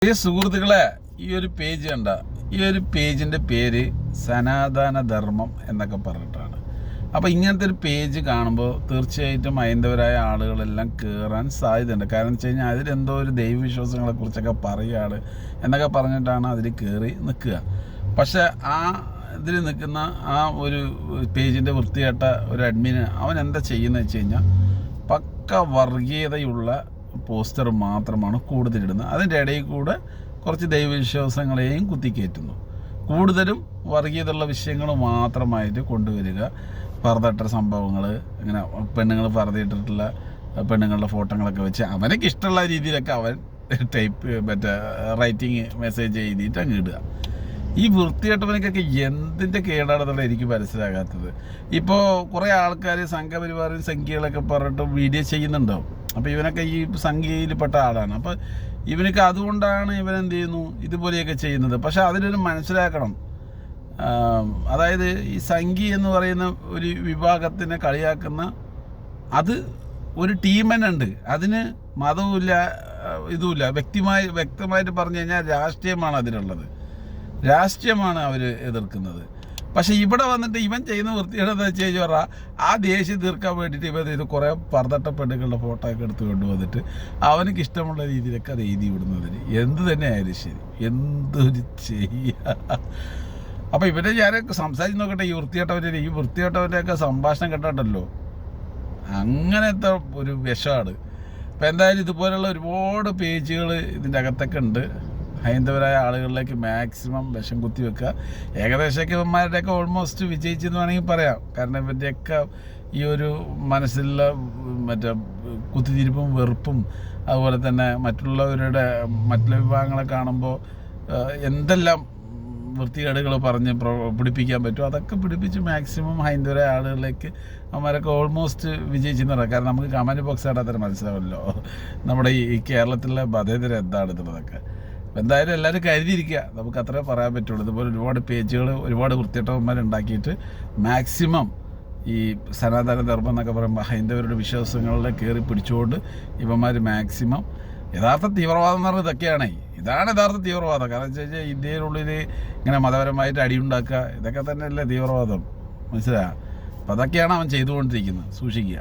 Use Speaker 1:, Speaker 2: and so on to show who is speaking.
Speaker 1: ഈ സുഹൃത്തുക്കളെ, ഈ ഒരു പേജ് കണ്ട, ഈ ഒരു പേജിൻ്റെ പേര് സനാതന ധർമ്മം എന്നൊക്കെ പറഞ്ഞിട്ടാണ്. അപ്പോൾ ഇങ്ങനത്തെ ഒരു പേജ് കാണുമ്പോൾ തീർച്ചയായിട്ടും ഹൈന്ദവരായ ആളുകളെല്ലാം കയറാൻ സാധ്യതയുണ്ട്. കാരണം വെച്ച് കഴിഞ്ഞാൽ അതിലെന്തോ ഒരു ദൈവവിശ്വാസങ്ങളെ കുറിച്ചൊക്കെ പറയുകയാണ് എന്നൊക്കെ പറഞ്ഞിട്ടാണ് അതിൽ കയറി നിൽക്കുക. പക്ഷെ ആ ഇതിൽ നിൽക്കുന്ന ആ ഒരു പേജിൻ്റെ വൃത്തികെട്ട ഒരു അഡ്മിന് അവൻ എന്താ ചെയ്യുന്നത് വെച്ച് കഴിഞ്ഞാൽ പക്ക വർഗീയതയുള്ള പോസ്റ്റർ മാത്രമാണ് കൂടുതലിടുന്നത്. അതിൻ്റെ ഇടയിൽ കൂടെ കുറച്ച് ദൈവവിശ്വാസങ്ങളെയും കുത്തിക്കയറ്റുന്നു. കൂടുതലും വർഗീയതയുള്ള വിഷയങ്ങൾ മാത്രമായിട്ട് കൊണ്ടുവരിക. പർദ്ദയിട്ട സംഭവങ്ങൾ, ഇങ്ങനെ പെണ്ണുങ്ങൾ പർദ്ദയിട്ടിട്ടുള്ള പെണ്ണുങ്ങളുടെ ഫോട്ടോകളൊക്കെ വെച്ച് അവനക്ക് ഇഷ്ടമുള്ള രീതിയിലൊക്കെ അവൻ മറ്റേ റൈറ്റിങ് മെസ്സേജ് എഴുതിയിട്ട് അങ്ങ് ഇടുക. ഈ വൃത്തികെട്ടവനക്കൊക്കെ എന്തിൻ്റെ കേടാണെന്നുള്ള എനിക്ക് മനസ്സിലാകാത്തത്. ഇപ്പോൾ കുറേ ആൾക്കാർ സംഘപരിവാറും സംഖ്യകളൊക്കെ പറഞ്ഞിട്ട് വീഡിയോ ചെയ്യുന്നുണ്ടാവും. അപ്പോൾ ഇവനൊക്കെ ഈ സംഖ്യയിൽപ്പെട്ട ആളാണ്. അപ്പോൾ ഇവനൊക്കെ അതുകൊണ്ടാണ് ഇവനെന്ത് ചെയ്യുന്നു ഇതുപോലെയൊക്കെ ചെയ്യുന്നത്. പക്ഷെ അതിലൊരു മനസ്സിലാക്കണം, അതായത് ഈ സംഖ്യ എന്ന് പറയുന്ന ഒരു വിഭാഗത്തിനെ കളിയാക്കുന്ന അത് ഒരു ടീം തന്നെ ഉണ്ട്. അതിന് മതവുമില്ല, ഇതുമില്ല. വ്യക്തമായിട്ട് പറഞ്ഞു കഴിഞ്ഞാൽ രാഷ്ട്രീയമാണ് അതിലുള്ളത്. രാഷ്ട്രീയമാണ് അവർ എതിർക്കുന്നത്. പക്ഷെ ഇവിടെ വന്നിട്ട് ഇവൻ ചെയ്യുന്ന വൃത്തികേടെന്ന് വെച്ച് കഴിഞ്ഞാൽ ആ ദേഷ്യം തീർക്കാൻ വേണ്ടിയിട്ട് ഇവൻ ഇത് കുറേ പർദ്ദയിട്ട പെണ്ണുങ്ങളുടെ ഫോട്ടോ ഒക്കെ എടുത്ത് കൊണ്ടുവന്നിട്ട് അവനക്ക് ഇഷ്ടമുള്ള രീതിയിലൊക്കെ അത് എഴുതി വിടുന്നതിന് എന്ത് തന്നെ ആയാലും ശരി, എന്തൊരു ചെയ്യുക. അപ്പോൾ ഇവരെ ഞാനൊക്കെ സംസാരിച്ച് നോക്കട്ടെ. ഈ വൃത്തികെട്ടവൻ്റെയൊക്കെ സംഭാഷണം കേട്ടിട്ടല്ലോ അങ്ങനത്തെ ഒരു വിഷമാണ്. അപ്പോൾ എന്തായാലും ഇതുപോലുള്ള ഒരുപാട് പേജുകൾ ഇതിൻ്റെ അകത്തൊക്കെ ഉണ്ട്. ഹൈന്ദവരായ ആളുകളിലേക്ക് മാക്സിമം വിഷം കുത്തി വെക്കുക. ഏകദേശമൊക്കെ ഇവന്മാരുടെയൊക്കെ ഓൾമോസ്റ്റ് വിജയിച്ചെന്ന് വേണമെങ്കിൽ പറയാം. കാരണം ഇവരുടെയൊക്കെ ഈ ഒരു മനസ്സിലുള്ള മറ്റേ കുത്തിത്തിരിപ്പും വെറുപ്പും അതുപോലെ തന്നെ മറ്റുള്ള വിഭാഗങ്ങളെ കാണുമ്പോൾ എന്തെല്ലാം വൃത്തികേടുകൾ പറഞ്ഞ് പിടിപ്പിക്കാൻ പറ്റും അതൊക്കെ പിടിപ്പിച്ച് മാക്സിമം ഹൈന്ദവരായ ആളുകളിലേക്ക് അവന്മാരൊക്കെ ഓൾമോസ്റ്റ് വിജയിച്ചെന്ന് പറയാം. കാരണം നമുക്ക് കമൻറ്റ് ബോക്സ് ആയിട്ടാൽ മനസ്സിലാവല്ലോ നമ്മുടെ ഈ കേരളത്തിലെ മതേതരം എന്താണെന്നുള്ളതൊക്കെ. എന്തായാലും എല്ലാവരും കരുതിയിരിക്കുക, നമുക്ക് അത്രേ പറയാൻ പറ്റുള്ളൂ. ഇതുപോലെ ഒരുപാട് പേജുകൾ, ഒരുപാട് വൃത്തികെട്ടവന്മാരുണ്ടാക്കിയിട്ട് മാക്സിമം ഈ സനാതന ധർമ്മം എന്നൊക്കെ പറയുമ്പോൾ ഹൈന്ദവരുടെ വിശ്വാസങ്ങളിലെ കയറി പിടിച്ചുകൊണ്ട് ഇവന്മാർ മാക്സിമം യഥാർത്ഥ തീവ്രവാദം എന്ന് പറഞ്ഞാൽ ഇതൊക്കെയാണ്. ഇതാണ് യഥാർത്ഥ തീവ്രവാദം. കാരണം വെച്ച് കഴിഞ്ഞാൽ ഇന്ത്യയിലുള്ളിൽ ഇങ്ങനെ മതപരമായിട്ട് അടിയുണ്ടാക്കുക, ഇതൊക്കെ തന്നെയല്ലേ തീവ്രവാദം, മനസ്സിലാക്കുക. അപ്പോൾ അതൊക്കെയാണ് അവൻ ചെയ്തുകൊണ്ടിരിക്കുന്നത്. സൂക്ഷിക്കുക.